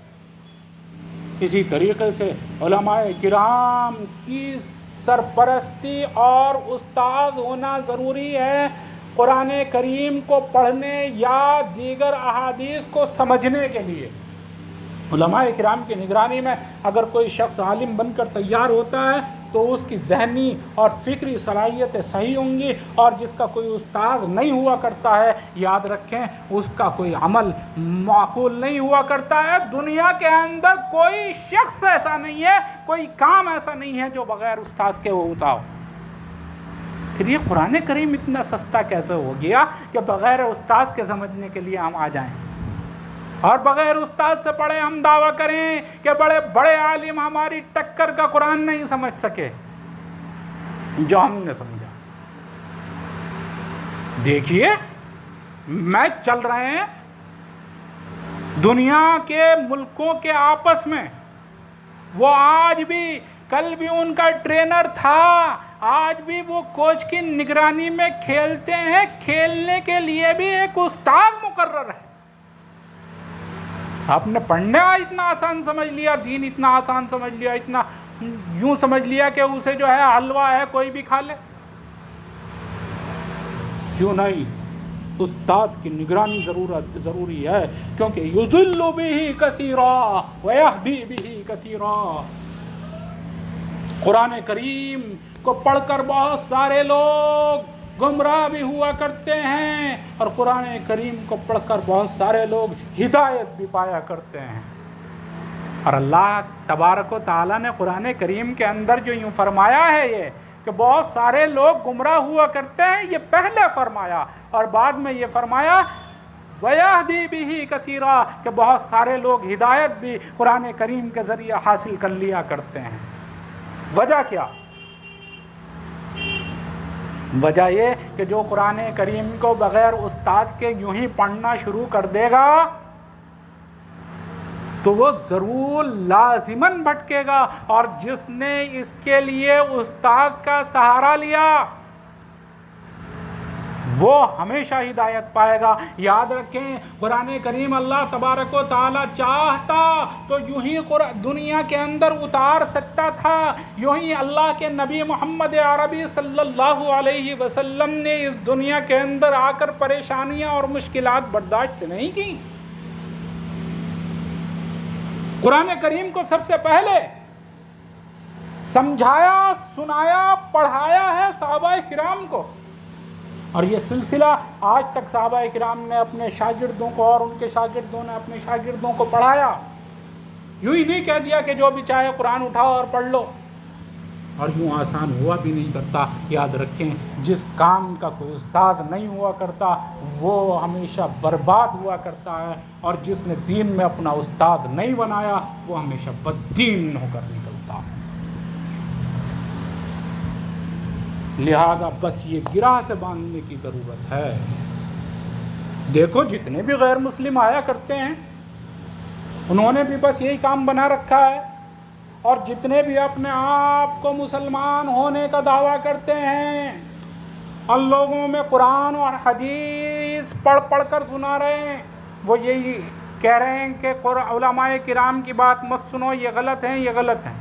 A: اسی طریقے سے علماء کرام کی سرپرستی اور استاد ہونا ضروری ہے، قرآن کریم کو پڑھنے یا دیگر احادیث کو سمجھنے کے لیے۔ علماء کرام کی نگرانی میں اگر کوئی شخص عالم بن کر تیار ہوتا ہے تو اس کی ذہنی اور فکری صلاحیتیں صحیح ہوں گی، اور جس کا کوئی استاد نہیں ہوا کرتا ہے، یاد رکھیں اس کا کوئی عمل معقول نہیں ہوا کرتا ہے۔ دنیا کے اندر کوئی شخص ایسا نہیں ہے، کوئی کام ایسا نہیں ہے جو بغیر استاد کے ہوتا ہو۔ پھر یہ قرآن کریم اتنا سستا کیسے ہو گیا کہ بغیر استاد کے سمجھنے کے لیے ہم آ جائیں، اور بغیر استاد سے پڑھے ہم دعویٰ کریں کہ بڑے بڑے عالم ہماری ٹکر کا قرآن نہیں سمجھ سکے جو ہم نے سمجھا۔ دیکھیے میچ چل رہے ہیں دنیا کے ملکوں کے آپس میں، وہ آج بھی، کل بھی ان کا ٹرینر تھا، آج بھی وہ کوچ کی نگرانی میں کھیلتے ہیں، کھیلنے کے لیے بھی ایک استاد مقرر ہے۔ آپ نے پڑھنا اتنا آسان سمجھ لیا، دین اتنا آسان سمجھ لیا، اتنا یوں سمجھ لیا کہ اسے جو ہے حلوہ ہے کوئی بھی کھا لے۔ کیوں نہیں، استاد کی نگرانی ضروری ہے، کیونکہ یضل بہ کثیرا ویہدی بہ کثیرا۔ قرآن کریم کو پڑھ کر بہت سارے لوگ گمراہ بھی ہوا کرتے ہیں، اور قرآن کریم کو پڑھ کر بہت سارے لوگ ہدایت بھی پایا کرتے ہیں۔ اور اللہ تبارک و تعالیٰ نے قرآن کریم کے اندر جو یوں فرمایا ہے یہ کہ بہت سارے لوگ گمراہ ہوا کرتے ہیں، یہ پہلے فرمایا، اور بعد میں یہ فرمایا وَيَهْدِي بِهِ كَثِيرًا کہ بہت سارے لوگ ہدایت بھی قرآن کریم کے ذریعے حاصل کر لیا کرتے ہیں۔ وجہ کیا؟ وجہ یہ کہ جو قرآن کریم کو بغیر استاد کے یوں ہی پڑھنا شروع کر دے گا تو وہ ضرور لازماً بھٹکے گا، اور جس نے اس کے لیے استاد کا سہارا لیا وہ ہمیشہ ہدایت پائے گا۔ یاد رکھیں، قرآن کریم اللہ تبارک و تعالیٰ چاہتا تو یوں ہی دنیا کے اندر اتار سکتا تھا، یوں ہی اللہ کے نبی محمد عربی صلی اللہ علیہ وسلم نے اس دنیا کے اندر آ کر پریشانیاں اور مشکلات برداشت نہیں کی۔ قرآن کریم کو سب سے پہلے سمجھایا، سنایا، پڑھایا ہے صحابہ کرام کو، اور یہ سلسلہ آج تک صحابہ کرام نے اپنے شاگردوں کو اور ان کے شاگردوں نے اپنے شاگردوں کو پڑھایا۔ یوں ہی نہیں کہہ دیا کہ جو بھی چاہے قرآن اٹھاؤ اور پڑھ لو، اور یوں آسان ہوا بھی نہیں کرتا۔ یاد رکھیں، جس کام کا کوئی استاد نہیں ہوا کرتا وہ ہمیشہ برباد ہوا کرتا ہے، اور جس نے دین میں اپنا استاد نہیں بنایا وہ ہمیشہ بددین ہو کر نکلتا ہے۔ لہذا بس یہ گرہ سے باندھنے کی ضرورت ہے۔ دیکھو جتنے بھی غیر مسلم آیا کرتے ہیں انہوں نے بھی بس یہی کام بنا رکھا ہے، اور جتنے بھی اپنے آپ کو مسلمان ہونے کا دعویٰ کرتے ہیں ان لوگوں میں قرآن اور حدیث پڑھ کر سنا رہے ہیں، وہ یہی کہہ رہے ہیں کہ علماء کرام کی بات مت سنو، یہ غلط ہیں، یہ غلط ہیں۔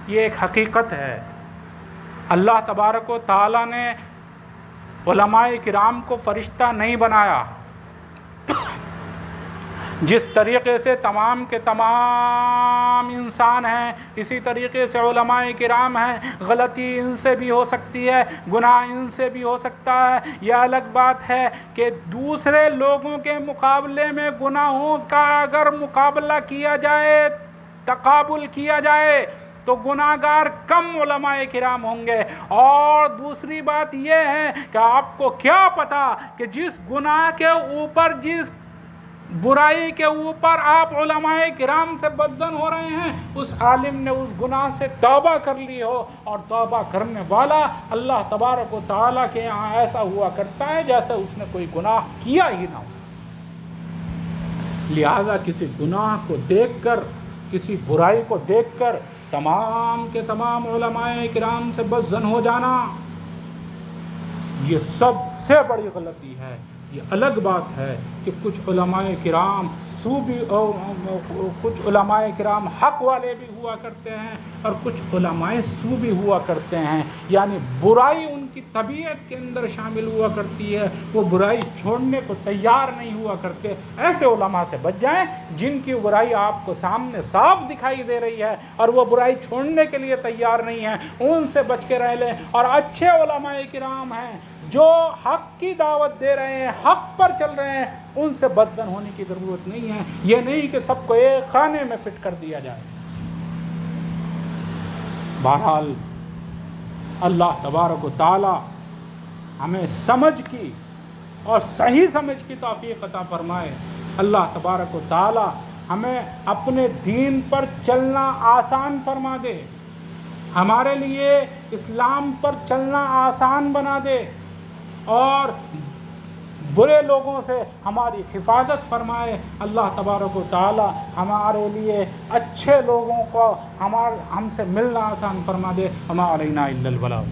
A: یہ ایک حقیقت ہے، اللہ تبارک و تعالیٰ نے علماء کرام کو فرشتہ نہیں بنایا۔ جس طریقے سے تمام کے تمام انسان ہیں اسی طریقے سے علماء کرام ہیں، غلطی ان سے بھی ہو سکتی ہے، گناہ ان سے بھی ہو سکتا ہے۔ یہ الگ بات ہے کہ دوسرے لوگوں کے مقابلے میں گناہوں کا اگر مقابلہ کیا جائے، تقابل کیا جائے تو گناہگار کم علماء کرام ہوں گے۔ اور دوسری بات یہ ہے کہ آپ کو کیا پتا کہ جس گناہ کے اوپر، جس برائی کے اوپر آپ علماء کرام سے بدظن ہو رہے ہیں، اس عالم نے اس گناہ سے توبہ کر لی ہو، اور توبہ کرنے والا اللہ تبارک و تعالیٰ کے یہاں ایسا ہوا کرتا ہے جیسے اس نے کوئی گناہ کیا ہی نہ ہو۔ لہذا کسی گناہ کو دیکھ کر، کسی برائی کو دیکھ کر تمام کے تمام علماء کرام سے بدظن ہو جانا یہ سب سے بڑی غلطی ہے۔ یہ الگ بات ہے کہ کچھ علماء کرام کچھ علماء کرام حق والے بھی ہوا کرتے ہیں اور کچھ علماء سو بھی ہوا کرتے ہیں، یعنی برائی ان کی طبیعت کے اندر شامل ہوا کرتی ہے، وہ برائی چھوڑنے کو تیار نہیں ہوا کرتے۔ ایسے علماء سے بچ جائیں جن کی برائی آپ کو سامنے صاف دکھائی دے رہی ہے اور وہ برائی چھوڑنے کے لیے تیار نہیں ہیں، ان سے بچ کے رہ لیں۔ اور اچھے علماء کرام ہیں جو حق کی دعوت دے رہے ہیں، حق پر چل رہے ہیں، ان سے بدظن ہونے کی ضرورت نہیں ہے۔ یہ نہیں کہ سب کو ایک خانے میں فٹ کر دیا جائے۔ بہرحال اللہ تبارک و تعالی ہمیں سمجھ کی اور صحیح سمجھ کی توفیق عطا فرمائے۔ اللہ تبارک و تعالی ہمیں اپنے دین پر چلنا آسان فرما دے، ہمارے لیے اسلام پر چلنا آسان بنا دے، اور برے لوگوں سے ہماری حفاظت فرمائے. اللہ تبارک و تعالی ہمارے لیے اچھے لوگوں کو ہم سے ملنا آسان فرما دے. وما علینا الا البلاغ.